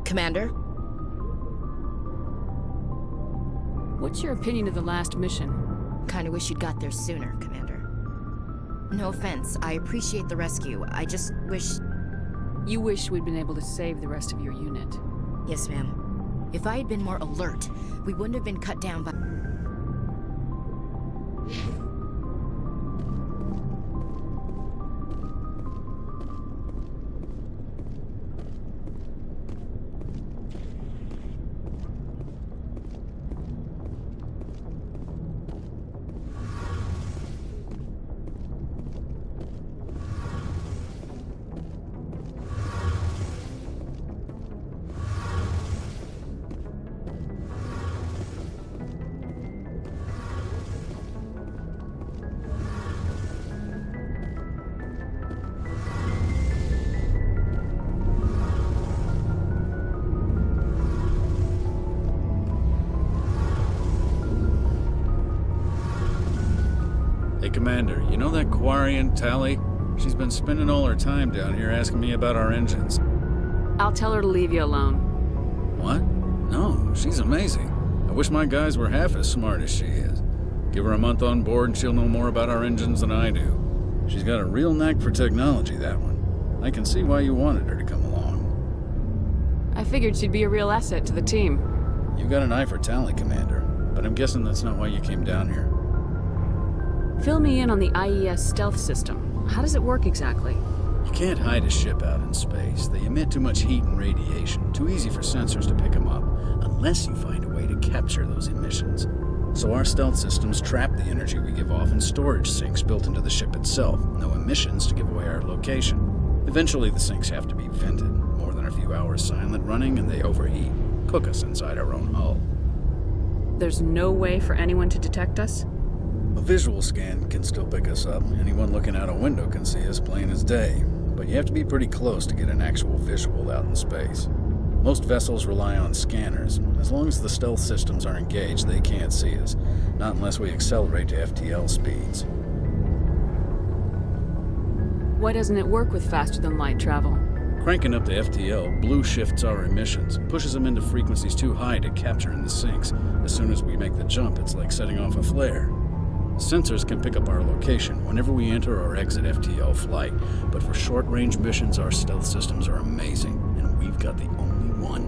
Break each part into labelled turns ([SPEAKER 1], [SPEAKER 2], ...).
[SPEAKER 1] Commander?
[SPEAKER 2] What's your opinion of the last mission?
[SPEAKER 1] Kinda wish you'd got there sooner, Commander. No offense, I appreciate the rescue. I just wish...
[SPEAKER 2] You wish we'd been able to save the rest of your unit.
[SPEAKER 1] Yes, ma'am. If I had been more alert, we wouldn't have been cut down by...
[SPEAKER 3] Hey, Commander, you know that Quarian, Tali? She's been spending all her time down here asking me about our engines.
[SPEAKER 2] I'll tell her to leave you alone.
[SPEAKER 3] What? No, she's amazing. I wish my guys were half as smart as she is. Give her a month on board and she'll know more about our engines than I do. She's got a real knack for technology, that one. I can see why you wanted her to come along.
[SPEAKER 2] I figured she'd be a real asset to the team.
[SPEAKER 3] You got an eye for Tali, Commander, but I'm guessing that's not why you came down here.
[SPEAKER 2] Fill me in on the IES stealth system. How does it work exactly?
[SPEAKER 3] You can't hide a ship out in space. They emit too much heat and radiation. Too easy for sensors to pick them up, unless you find a way to capture those emissions. So our stealth systems trap the energy we give off in storage sinks built into the ship itself. No emissions to give away our location. Eventually the sinks have to be vented. More than a few hours silent running and they overheat. Cook us inside our own hull.
[SPEAKER 2] There's no way for anyone to detect us?
[SPEAKER 3] A visual scan can still pick us up. Anyone looking out a window can see us plain as day. But you have to be pretty close to get an actual visual out in space. Most vessels rely on scanners. As long as the stealth systems are engaged, they can't see us. Not unless we accelerate to FTL speeds.
[SPEAKER 2] Why doesn't it work with faster-than-light travel?
[SPEAKER 3] Cranking up the FTL blue shifts our emissions, pushes them into frequencies too high to capture in the sinks. As soon as we make the jump, it's like setting off a flare. Sensors can pick up our location whenever we enter or exit FTL flight, but for short-range missions, our stealth systems are amazing, and we've got the only one.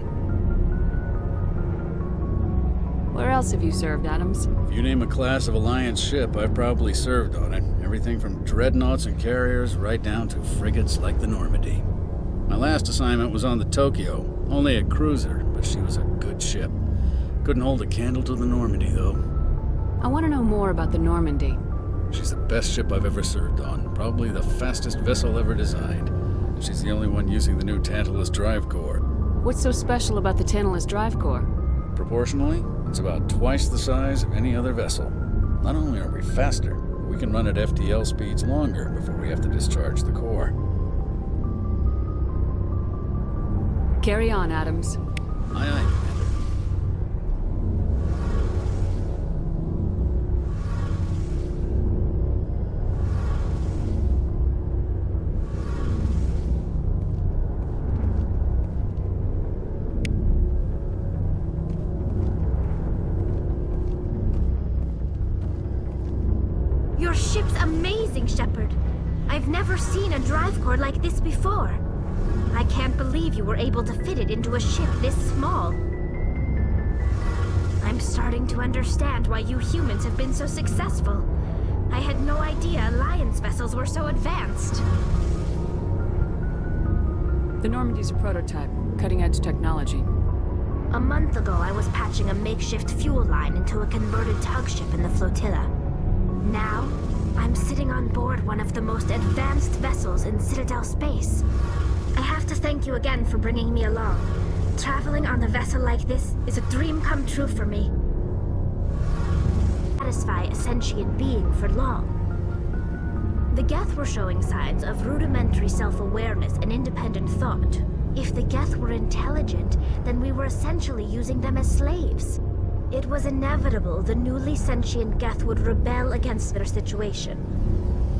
[SPEAKER 2] Where else have you served, Adams?
[SPEAKER 3] If you name a class of Alliance ship, I've probably served on it. Everything from dreadnoughts and carriers right down to frigates like the Normandy. My last assignment was on the Tokyo, only a cruiser, but she was a good ship. Couldn't hold a candle to the Normandy, though.
[SPEAKER 2] I want to know more about the Normandy.
[SPEAKER 3] She's the best ship I've ever served on, probably the fastest vessel ever designed. And she's the only one using the new Tantalus drive core.
[SPEAKER 2] What's so special about the Tantalus drive core?
[SPEAKER 3] Proportionally, it's about twice the size of any other vessel. Not only are we faster, but we can run at FTL speeds longer before we have to discharge the core.
[SPEAKER 2] Carry on, Adams.
[SPEAKER 3] Aye, aye, Commander.
[SPEAKER 4] Your ship's amazing, Shepard. I've never seen a drive core like this before. I can't believe you were able to fit it into a ship this small. I'm starting to understand why you humans have been so successful. I had no idea Alliance vessels were so advanced.
[SPEAKER 2] The Normandy's a prototype, cutting-edge technology.
[SPEAKER 4] A month ago, I was patching a makeshift fuel line into a converted tug ship in the flotilla. Now, I'm sitting on board one of the most advanced vessels in Citadel space. I have to thank you again for bringing me along. Traveling on a vessel like this is a dream come true for me. Satisfy a sentient being for long. The Geth were showing signs of rudimentary self-awareness and independent thought. If the Geth were intelligent, then we were essentially using them as slaves. It was inevitable the newly sentient Geth would rebel against their situation.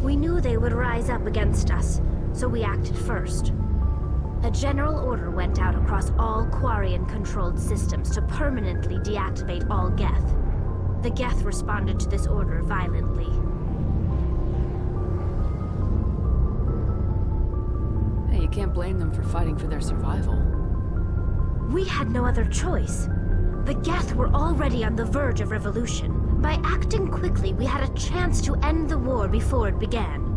[SPEAKER 4] We knew they would rise up against us, so we acted first. A general order went out across all Quarian-controlled systems to permanently deactivate all Geth. The Geth responded to this order violently.
[SPEAKER 2] Hey, you can't blame them for fighting for their survival.
[SPEAKER 4] We had no other choice. The Geth were already on the verge of revolution. By acting quickly, we had a chance to end the war before it began.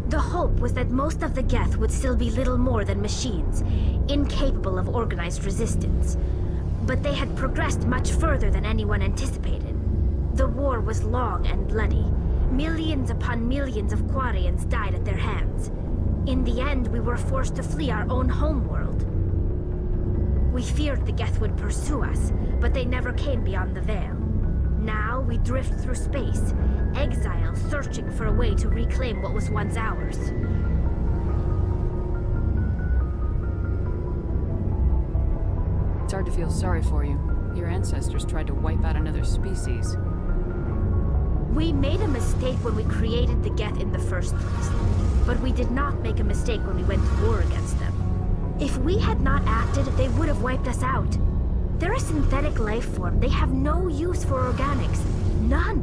[SPEAKER 4] The hope was that most of the Geth would still be little more than machines, incapable of organized resistance. But they had progressed much further than anyone anticipated. The war was long and bloody. Millions upon millions of Quarians died at their hands. In the end, we were forced to flee our own homeworld. We feared the Geth would pursue us, but they never came beyond the Veil. Now we drift through space, exile searching for a way to reclaim what was once ours.
[SPEAKER 2] It's hard to feel sorry for you. Your ancestors tried to wipe out another species.
[SPEAKER 4] We made a mistake when we created the Geth in the first place, but we did not make a mistake when we went to war against them. If we had not acted, they would have wiped us out. They're a synthetic life form. They have no use for organics. None.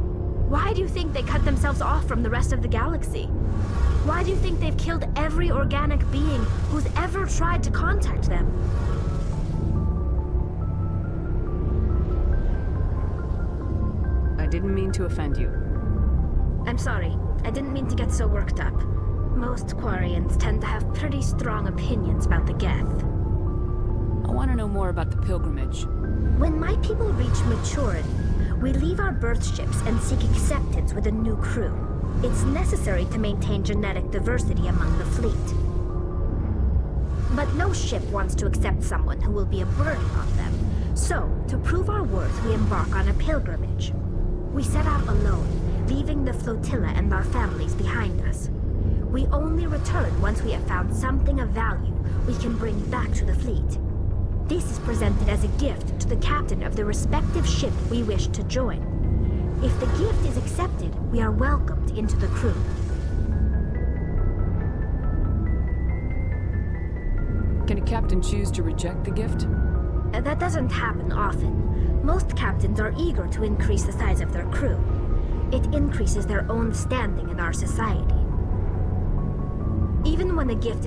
[SPEAKER 4] Why do you think they cut themselves off from the rest of the galaxy? Why do you think they've killed every organic being who's ever tried to contact them?
[SPEAKER 2] I didn't mean to offend you.
[SPEAKER 4] I'm sorry. I didn't mean to get so worked up. Most Quarians tend to have pretty strong opinions about the Geth.
[SPEAKER 2] I want to know more about the pilgrimage.
[SPEAKER 4] When my people reach maturity, we leave our birth ships and seek acceptance with a new crew. It's necessary to maintain genetic diversity among the fleet. But no ship wants to accept someone who will be a burden on them. So, to prove our worth, we embark on a pilgrimage. We set out alone, leaving the flotilla and our families behind us. We only return once we have found something of value we can bring back to the fleet. This is presented as a gift to the captain of the respective ship we wish to join. If the gift is accepted, we are welcomed into the crew.
[SPEAKER 2] Can a captain choose to reject the gift?
[SPEAKER 4] That doesn't happen often. Most captains are eager to increase the size of their crew. It increases their own standing in our society. Even when the gift